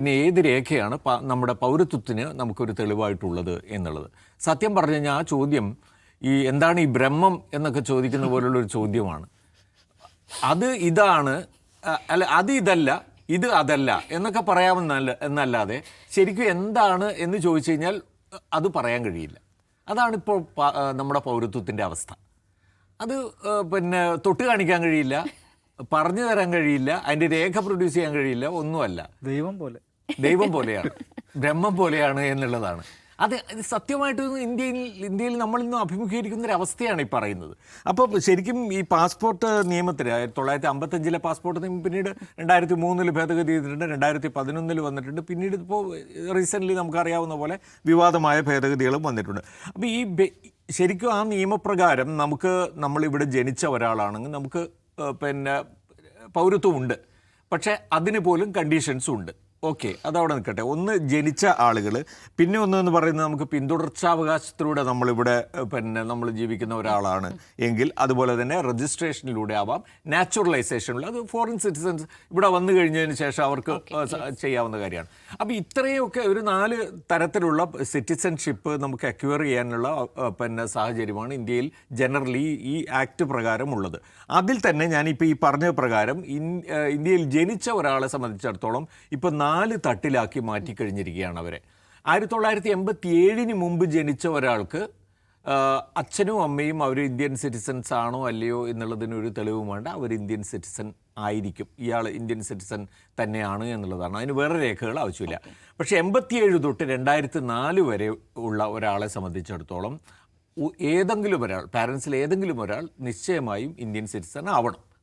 പിന്നെ ഏത് രേഖയാണ് നമ്മുടെ പൗരത്വത്തിന് നമുക്കൊരു തെളിവായിട്ടുള്ളത് എന്നുള്ളത്. സത്യം പറഞ്ഞു കഴിഞ്ഞാൽ ആ ചോദ്യം എന്താണ് ഈ ബ്രഹ്മം എന്നൊക്കെ ചോദിക്കുന്ന പോലുള്ളൊരു ചോദ്യമാണ്. അത് ഇതാണ്, അല്ല അത് ഇതല്ല, ഇത് അതല്ല എന്നൊക്കെ എന്നല്ലാതെ ശരിക്കും എന്താണ് എന്ന് ചോദിച്ചു കഴിഞ്ഞാൽ അത് പറയാൻ കഴിയില്ല. അതാണിപ്പോൾ നമ്മുടെ പൗരത്വത്തിൻ്റെ അവസ്ഥ. അത് പിന്നെ തൊട്ട് കാണിക്കാൻ കഴിയില്ല, പറഞ്ഞു തരാൻ കഴിയില്ല, അതിൻ്റെ രേഖ പ്രൊഡ്യൂസ് ചെയ്യാൻ കഴിയില്ല, ഒന്നുമല്ല. ദൈവം പോലെയാണ്, ബ്രഹ്മം പോലെയാണ് എന്നുള്ളതാണ്. അത് സത്യമായിട്ട് ഇന്ത്യയിൽ നമ്മളിന്ന് അഭിമുഖീകരിക്കുന്ന ഒരു അവസ്ഥയാണ് ഈ പറയുന്നത്. അപ്പോൾ ശരിക്കും ഈ പാസ്പോർട്ട് നിയമത്തിന് 1955 പാസ്പോർട്ട് നിയമം പിന്നീട് 2003 ഭേദഗതി ചെയ്തിട്ടുണ്ട്, 2011 വന്നിട്ടുണ്ട്, പിന്നീട് ഇപ്പോൾ റീസെൻ്റ്ലി നമുക്കറിയാവുന്ന പോലെ വിവാദമായ ഭേദഗതികളും വന്നിട്ടുണ്ട്. അപ്പോൾ ശരിക്കും ആ നിയമപ്രകാരം നമ്മളിവിടെ ജനിച്ച ഒരാളാണെങ്കിൽ നമുക്ക് പിന്നെ പൗരത്വമുണ്ട്. പക്ഷേ അതിന് പോലും കണ്ടീഷൻസും ഉണ്ട്. ഓക്കെ, അതവിടെ നിൽക്കട്ടെ. ഒന്ന് ജനിച്ച ആളുകൾ, പിന്നെ ഒന്നെന്ന് പറയുന്നത് നമുക്ക് പിന്തുടർച്ചാവകാശത്തിലൂടെ നമ്മളിവിടെ നമ്മൾ ജീവിക്കുന്ന ഒരാളാണ് എങ്കിൽ, അതുപോലെ തന്നെ രജിസ്ട്രേഷനിലൂടെ ആവാം, നാച്ചുറലൈസേഷനിലൂടെ, അത് ഫോറിൻ സിറ്റിസൺസ് ഇവിടെ വന്നു കഴിഞ്ഞതിന് ശേഷം അവർക്ക് ചെയ്യാവുന്ന കാര്യമാണ്. അപ്പോൾ ഇത്രയൊക്കെ ഒരു 4 തരത്തിലുള്ള സിറ്റിസൺഷിപ്പ് നമുക്ക് അക്വയർ ചെയ്യാനുള്ള സാഹചര്യമാണ് ഇന്ത്യയിൽ ജനറലി ഈ ആക്ട് പ്രകാരം ഉള്ളത്. അതിൽ തന്നെ ഞാനിപ്പോൾ ഈ പറഞ്ഞ പ്രകാരം ഇന്ത്യയിൽ ജനിച്ച ഒരാളെ സംബന്ധിച്ചിടത്തോളം ഇപ്പോൾ 4 തട്ടിലാക്കി മാറ്റിക്കഴിഞ്ഞിരിക്കുകയാണ് അവരെ. 1987 മുമ്പ് ജനിച്ച ഒരാൾക്ക് അച്ഛനും അമ്മയും അവർ ഇന്ത്യൻ സിറ്റിസൺസ് ആണോ അല്ലയോ എന്നുള്ളതിനൊരു തെളിവും വേണ്ട, അവർ ഇന്ത്യൻ സിറ്റിസൺ ആയിരിക്കും, ഇയാൾ ഇന്ത്യൻ സിറ്റിസൺ തന്നെയാണ് എന്നുള്ളതാണ്. അതിന് വേറെ രേഖകൾ ആവശ്യമില്ല. പക്ഷേ 87 തൊട്ട് 2004 വരെ ഉള്ള ഒരാളെ സംബന്ധിച്ചിടത്തോളം ഏതെങ്കിലും ഒരാൾ, പാരൻസിൽ ഏതെങ്കിലും ഒരാൾ നിശ്ചയമായും ഇന്ത്യൻ സിറ്റിസൺ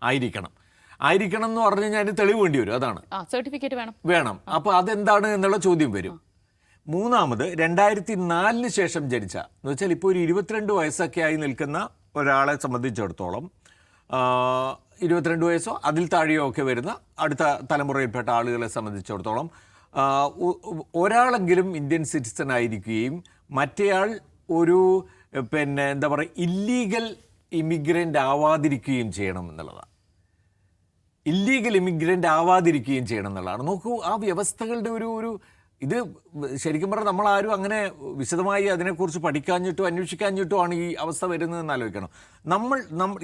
ആയിരിക്കണം എന്ന് പറഞ്ഞു കഴിഞ്ഞാൽ അതിന് തെളിവ് വേണ്ടി വരും. അതാണ്, സർട്ടിഫിക്കറ്റ് വേണം. അപ്പോൾ അതെന്താണ് എന്നുള്ള ചോദ്യം വരും. മൂന്നാമത് 2004 ശേഷം ജനിച്ച എന്ന് വെച്ചാൽ ഇപ്പോൾ ഒരു 22 വയസ്സൊക്കെ ആയി നിൽക്കുന്ന ഒരാളെ സംബന്ധിച്ചിടത്തോളം, 22 വയസ്സോ അതിൽ താഴെയോ ഒക്കെ വരുന്ന അടുത്ത തലമുറയിൽപ്പെട്ട ആളുകളെ സംബന്ധിച്ചിടത്തോളം ഒരാളെങ്കിലും ഇന്ത്യൻ സിറ്റിസൺ ആയിരിക്കുകയും മറ്റേയാൾ ഒരു എന്താ പറയുക ഇല്ലീഗൽ ഇമിഗ്രൻ്റ് ആവാതിരിക്കുകയും ചെയ്യണം എന്നുള്ളതാണ്. ഇല്ലീഗൽ ഇമിഗ്രൻ്റ് ആവാതിരിക്കുകയും ചെയ്യണം എന്നുള്ളതാണ്. നോക്കൂ, ആ വ്യവസ്ഥകളുടെ ഒരു ഇത് ശരിക്കും പറഞ്ഞാൽ നമ്മളാരും അങ്ങനെ വിശദമായി അതിനെക്കുറിച്ച് പഠിക്കാഞ്ഞിട്ടോ അന്വേഷിക്കാഞ്ഞിട്ടോ ആണ് ഈ അവസ്ഥ വരുന്നതെന്ന് ആലോചിക്കണം.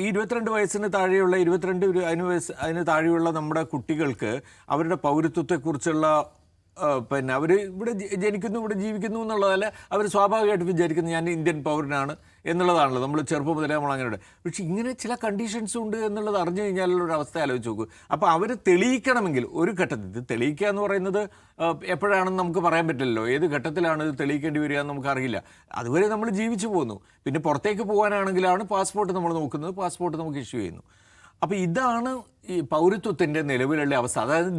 ഈ 22 വയസ്സിന് താഴെയുള്ള 22 അതിന് താഴെയുള്ള നമ്മുടെ കുട്ടികൾക്ക് അവരുടെ പൗരത്വത്തെക്കുറിച്ചുള്ള അവർ ഇവിടെ ജനിക്കുന്നു, ഇവിടെ ജീവിക്കുന്നു എന്നുള്ളതല്ല, അവർ സ്വാഭാവികമായിട്ട് വിചാരിക്കുന്നു ഞാൻ ഇന്ത്യൻ പൗരനാണ് എന്നുള്ളതാണല്ലോ. നമ്മൾ ചെറുപ്പം മുതലേ നമ്മൾ അങ്ങനെ. പക്ഷേ ഇങ്ങനെ ചില കണ്ടീഷൻസ് ഉണ്ട് എന്നുള്ളത് അറിഞ്ഞു കഴിഞ്ഞാലുള്ള ഒരു അവസ്ഥ ആലോചിച്ച് നോക്കൂ. അപ്പോൾ അവർ തെളിയിക്കണമെങ്കിൽ ഒരു ഘട്ടത്തിൽ തെളിയിക്കുക എന്ന് പറയുന്നത് എപ്പോഴാണെന്ന് നമുക്ക് പറയാൻ പറ്റില്ലല്ലോ. ഏത് ഘട്ടത്തിലാണ് ഇത് തെളിയിക്കേണ്ടി വരിക എന്ന് നമുക്കറിയില്ല. അതുവരെ നമ്മൾ ജീവിച്ചു പോകുന്നു. പിന്നെ പുറത്തേക്ക് പോകാനാണെങ്കിലാണ് പാസ്പോർട്ട് നമ്മൾ നോക്കുന്നത്, പാസ്പോർട്ട് നമുക്ക് ഇഷ്യൂ ചെയ്യുന്നു. അപ്പോൾ ഇതാണ് ഈ പൗരത്വത്തിൻ്റെ നിലവിലുള്ള അവസ്ഥ. അതായത്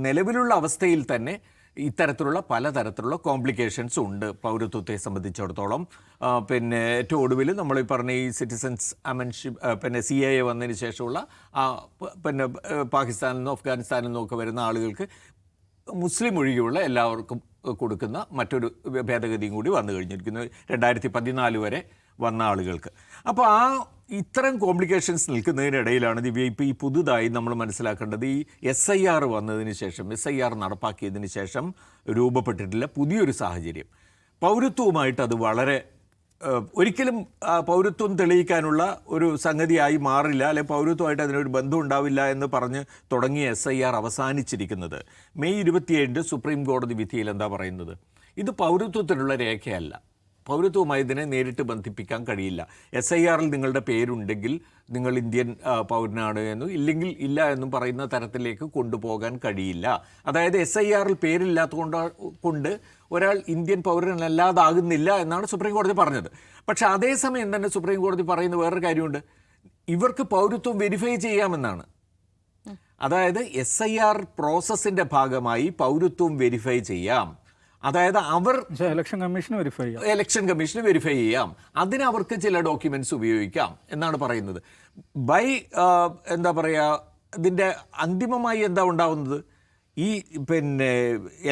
നിലവിലുള്ള അവസ്ഥയിൽ തന്നെ ഇത്തരത്തിലുള്ള പലതരത്തിലുള്ള കോംപ്ലിക്കേഷൻസ് ഉണ്ട് പൗരത്വത്തെ സംബന്ധിച്ചിടത്തോളം. ഏറ്റവും ഒടുവിൽ നമ്മൾ ഈ പറഞ്ഞ ഈ സിറ്റിസൺസ് അമൻഷിപ്പ് CAA വന്നതിന് ശേഷമുള്ള പാകിസ്ഥാനിൽ നിന്നോ അഫ്ഗാനിസ്ഥാനിൽ നിന്നോ ഒക്കെ വരുന്ന ആളുകൾക്ക് മുസ്ലിം ഒഴികെയുള്ള എല്ലാവർക്കും കൊടുക്കുന്ന മറ്റൊരു ഭേദഗതിയും കൂടി വന്നു കഴിഞ്ഞിരിക്കുന്നു, 2014 വരെ വന്ന ആളുകൾക്ക്. അപ്പോൾ ഇത്തരം കോംപ്ലിക്കേഷൻസ് നിൽക്കുന്നതിനിടയിലാണ് ഇപ്പോൾ ഈ പുതുതായി നമ്മൾ മനസ്സിലാക്കേണ്ടത് ഈ SIR വന്നതിന് ശേഷം, SIR നടപ്പാക്കിയതിന് ശേഷം രൂപപ്പെട്ടിട്ടുള്ള പുതിയൊരു സാഹചര്യം. പൗരത്വവുമായിട്ട് അത് വളരെ ഒരിക്കലും പൗരത്വം തെളിയിക്കാനുള്ള ഒരു സംഗതിയായി മാറില്ല, അല്ലെങ്കിൽ പൗരത്വമായിട്ട് അതിനൊരു ബന്ധം ഉണ്ടാവില്ല എന്ന് പറഞ്ഞ് തുടങ്ങിയ SIR അവസാനിച്ചിരിക്കുന്നത് മെയ് 27 സുപ്രീം കോടതി വിധിയിൽ എന്താ പറയുന്നത്? ഇത് പൗരത്വത്തിനുള്ള രേഖയല്ല, പൗരത്വവുമായി ഇതിനെ നേരിട്ട് ബന്ധിപ്പിക്കാൻ കഴിയില്ല. SIR നിങ്ങളുടെ പേരുണ്ടെങ്കിൽ നിങ്ങൾ ഇന്ത്യൻ പൗരനാണ് എന്നും ഇല്ലെങ്കിൽ ഇല്ല എന്നും പറയുന്ന തരത്തിലേക്ക് കൊണ്ടുപോകാൻ കഴിയില്ല. അതായത് SIR പേരില്ലാത്തതുകൊണ്ട് ഒരാൾ ഇന്ത്യൻ പൗരനല്ലാതാകുന്നില്ല എന്നാണ് സുപ്രീം കോടതി പറഞ്ഞത്. പക്ഷെ അതേസമയം തന്നെ സുപ്രീം കോടതി പറയുന്ന വേറൊരു കാര്യമുണ്ട്, ഇവർക്ക് പൗരത്വം വെരിഫൈ ചെയ്യാമെന്നാണ്. അതായത് SIR പ്രോസസ്സിൻ്റെ ഭാഗമായി പൗരത്വം വെരിഫൈ ചെയ്യാം. അതായത് ഇലക്ഷൻ കമ്മീഷന് വെരിഫൈ ചെയ്യാം, അതിന് അവർക്ക് ചില ഡോക്യുമെൻറ്റ്സ് ഉപയോഗിക്കാം എന്നാണ് പറയുന്നത്. എന്താ പറയുക, ഇതിൻ്റെ അന്തിമമായി എന്താ ഉണ്ടാവുന്നത്? ഈ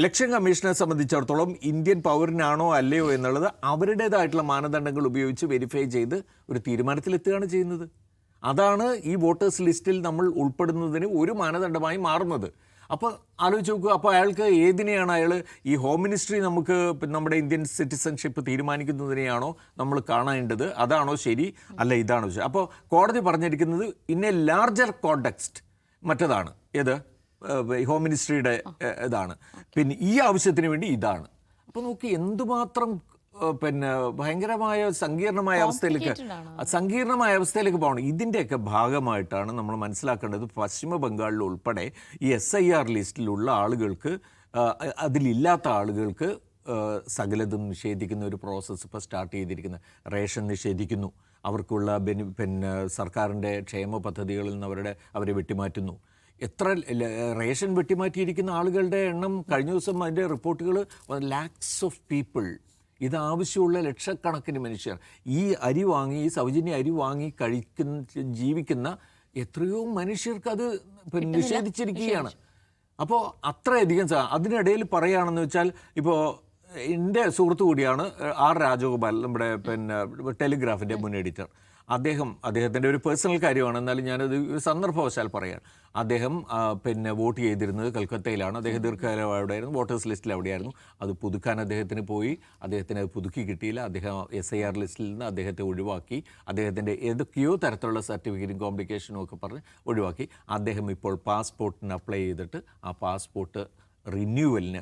ഇലക്ഷൻ കമ്മീഷനെ സംബന്ധിച്ചിടത്തോളം ഇന്ത്യൻ പൗരനാണോ അല്ലയോ എന്നുള്ളത് അവരുടേതായിട്ടുള്ള മാനദണ്ഡങ്ങൾ ഉപയോഗിച്ച് വെരിഫൈ ചെയ്ത് ഒരു തീരുമാനത്തിലെത്തുകയാണ് ചെയ്യുന്നത്. അതാണ് ഈ വോട്ടേഴ്സ് ലിസ്റ്റിൽ നമ്മൾ ഉൾപ്പെടുന്നതിന് ഒരു മാനദണ്ഡമായി മാറുന്നത്. അപ്പോൾ ആലോചിച്ച് നോക്കുക, അപ്പോൾ അയാൾക്ക് ഏതിനെയാണ് അയാൾ ഈ ഹോം മിനിസ്ട്രി നമുക്ക് നമ്മുടെ ഇന്ത്യൻ സിറ്റിസൺഷിപ്പ് തീരുമാനിക്കുന്നതിനെയാണോ നമ്മൾ കാണേണ്ടത്? അതാണോ ശരി, അല്ല ഇതാണോ ശരി? അപ്പോൾ കോടതി പറഞ്ഞിരിക്കുന്നത് ഇൻ എ ലാർജർ കോണ്ടെക്സ്റ്റ് മറ്റതാണ്, ഏത് ഹോം മിനിസ്ട്രിയുടെ ഇതാണ്, പിന്നെ ഈ ആവശ്യത്തിന് വേണ്ടി ഇതാണ്. അപ്പോൾ നോക്കി എന്തുമാത്രം ഭയങ്കരമായ സങ്കീർണമായ അവസ്ഥയിലേക്ക് പോകണം. ഇതിൻ്റെയൊക്കെ ഭാഗമായിട്ടാണ് നമ്മൾ മനസ്സിലാക്കേണ്ടത് പശ്ചിമ ബംഗാളിൽ ഉൾപ്പെടെ ഈ SIR ലിസ്റ്റിലുള്ള ആളുകൾക്ക്, അതിലില്ലാത്ത ആളുകൾക്ക് സകലതും നിഷേധിക്കുന്ന ഒരു പ്രോസസ്സ് ഇപ്പോൾ സ്റ്റാർട്ട് ചെയ്തിരിക്കുന്നത്. റേഷൻ നിഷേധിക്കുന്നു, അവർക്കുള്ള സർക്കാരിൻ്റെ ക്ഷേമ പദ്ധതികളിൽ നിന്ന് അവരെ വെട്ടിമാറ്റുന്നു. എത്ര റേഷൻ വെട്ടിമാറ്റിയിരിക്കുന്ന ആളുകളുടെ എണ്ണം കഴിഞ്ഞ ദിവസം അതിൻ്റെ റിപ്പോർട്ടുകൾ ലാക്സ് ഓഫ് പീപ്പിൾ, ഇതാവശ്യമുള്ള ലക്ഷക്കണക്കിന് മനുഷ്യർ ഈ അരി വാങ്ങി, ഈ സൗജന്യ അരി വാങ്ങി ജീവിക്കുന്ന എത്രയോ മനുഷ്യർക്ക് അത് നിഷേധിച്ചിരിക്കുകയാണ്. അപ്പോൾ അത്രയധികം അതിനിടയിൽ പറയുകയാണെന്ന് വെച്ചാൽ, ഇപ്പോൾ എൻ്റെ സുഹൃത്തു കൂടിയാണ് R. രാജഗോപാൽ, നമ്മുടെ ടെലിഗ്രാഫിൻ്റെ മുൻ എഡിറ്റർ. അദ്ദേഹത്തിൻ്റെ ഒരു പേഴ്സണൽ കാര്യമാണ്, എന്നാലും ഞാനത് ഒരു സന്ദർഭവശാൽ പറയാം. അദ്ദേഹം വോട്ട് ചെയ്തിരുന്നത് കൽക്കത്തയിലാണ്. അദ്ദേഹം ദീർഘകാലം അവിടെയായിരുന്നു, വോട്ടേഴ്സ് ലിസ്റ്റിൽ അവിടെയായിരുന്നു. അത് പുതുക്കാൻ അദ്ദേഹത്തിന് പോയി, അദ്ദേഹത്തിന് അത് പുതുക്കി കിട്ടിയില്ല. അദ്ദേഹം SIR ലിസ്റ്റിൽ നിന്ന് അദ്ദേഹത്തെ ഒഴിവാക്കി. അദ്ദേഹത്തിൻ്റെ ഏതൊക്കെയോ തരത്തിലുള്ള സർട്ടിഫിക്കറ്റും കോംപ്ലിക്കേഷനും ഒക്കെ പറഞ്ഞ് ഒഴിവാക്കി. അദ്ദേഹം ഇപ്പോൾ പാസ്പോർട്ടിന് അപ്ലൈ ചെയ്തിട്ട് ആ പാസ്പോർട്ട് റിന്യൂവലിന്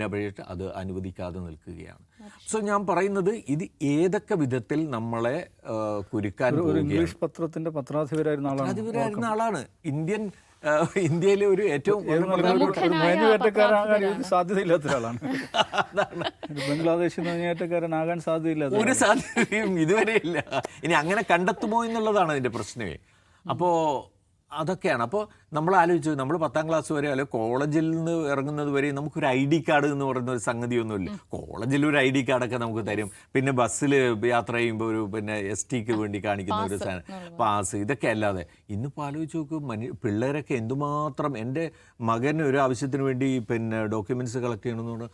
അപേക്ഷിച്ച് അത് അനുവദിക്കാതെ നിൽക്കുകയാണ്. സോ ഞാൻ പറയുന്നത്, ഇത് ഏതൊക്കെ വിധത്തിൽ നമ്മളെ കുരുക്കാൻ ഇംഗ്ലീഷ് പത്രത്തിന്റെ പത്രാധിപരായിരുന്ന ആളാണ്. ഇന്ത്യയിലെ ഒരു ഏറ്റവും നുഴഞ്ഞുകയറ്റക്കാരാകാൻ സാധ്യതയില്ലാത്ത ഒരാളാണ്. ബംഗ്ലാദേശിൽ നുഴഞ്ഞുകയറ്റക്കാരനാകാൻ സാധ്യതയില്ലാത്ത ഒരു സാധ്യതയും ഇതുവരെയില്ല. ഇനി അങ്ങനെ കണ്ടെത്തുമോ എന്നുള്ളതാണ് അതിൻ്റെ പ്രശ്നമേ. അപ്പോൾ അതൊക്കെയാണ്. അപ്പോൾ നമ്മൾ ആലോചിച്ചു, നമ്മൾ 10ാം ക്ലാസ് വരെ അല്ലെങ്കിൽ കോളേജിൽ നിന്ന് ഇറങ്ങുന്നത് വരെ നമുക്കൊരു ID കാർഡ് എന്ന് പറയുന്ന ഒരു സംഗതിയൊന്നുമില്ല. കോളേജിൽ ഒരു ID കാർഡൊക്കെ നമുക്ക് തരും. പിന്നെ ബസ്സിൽ യാത്ര ചെയ്യുമ്പോൾ ഒരു STക്ക് വേണ്ടി കാണിക്കുന്ന ഒരു പാസ്, ഇതൊക്കെ അല്ലാതെ ഇന്നിപ്പോൾ ആലോചിച്ച് നോക്കും, പിള്ളേരൊക്കെ എന്തുമാത്രം. എൻ്റെ മകന് ഒരു ആവശ്യത്തിന് വേണ്ടി ഡോക്യുമെൻറ്റ്സ് കളക്ട് ചെയ്യണമെന്ന് പറഞ്ഞാൽ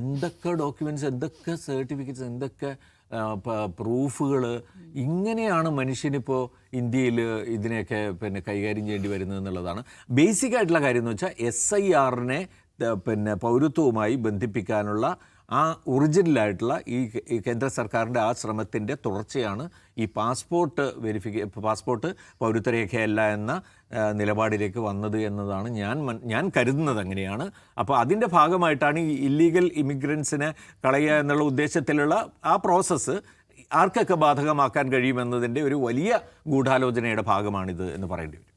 എന്തൊക്കെ ഡോക്യുമെൻറ്റ്സ്, എന്തൊക്കെ സർട്ടിഫിക്കറ്റ്സ്, എന്തൊക്കെ പ്രൂഫുകൾ. ഇങ്ങനെയാണ് മനുഷ്യനിപ്പോൾ ഇന്ത്യയിൽ ഇതിനെയൊക്കെ കൈകാര്യം ചെയ്യേണ്ടി വരുന്നത് എന്നുള്ളതാണ് ബേസിക് ആയിട്ടുള്ള കാര്യം. എന്ന് വെച്ചാൽ SIRനെ പൗരത്വവുമായി ബന്ധിപ്പിക്കാനുള്ള ആ ഒറിജിനലായിട്ടുള്ള ഈ കേന്ദ്ര സർക്കാരിൻ്റെ ആ ശ്രമത്തിൻ്റെ തുടർച്ചയാണ് ഈ പാസ്പോർട്ട് പൗരത്വരേഖയല്ല എന്ന നിലപാടിലേക്ക് വന്നത് എന്നതാണ് ഞാൻ കരുതുന്നത്. അങ്ങനെയാണ്. അപ്പോൾ അതിൻ്റെ ഭാഗമായിട്ടാണ് ഈ ഇല്ലീഗൽ ഇമിഗ്രൻസിനെ കളയുക എന്നുള്ള ഉദ്ദേശത്തിലുള്ള ആ പ്രോസസ്സ് ആർക്കൊക്കെ ബാധകമാക്കാൻ കഴിയുമെന്നതിൻ്റെ ഒരു വലിയ ഗൂഢാലോചനയുടെ ഭാഗമാണിത് എന്ന് പറയേണ്ടി വരും.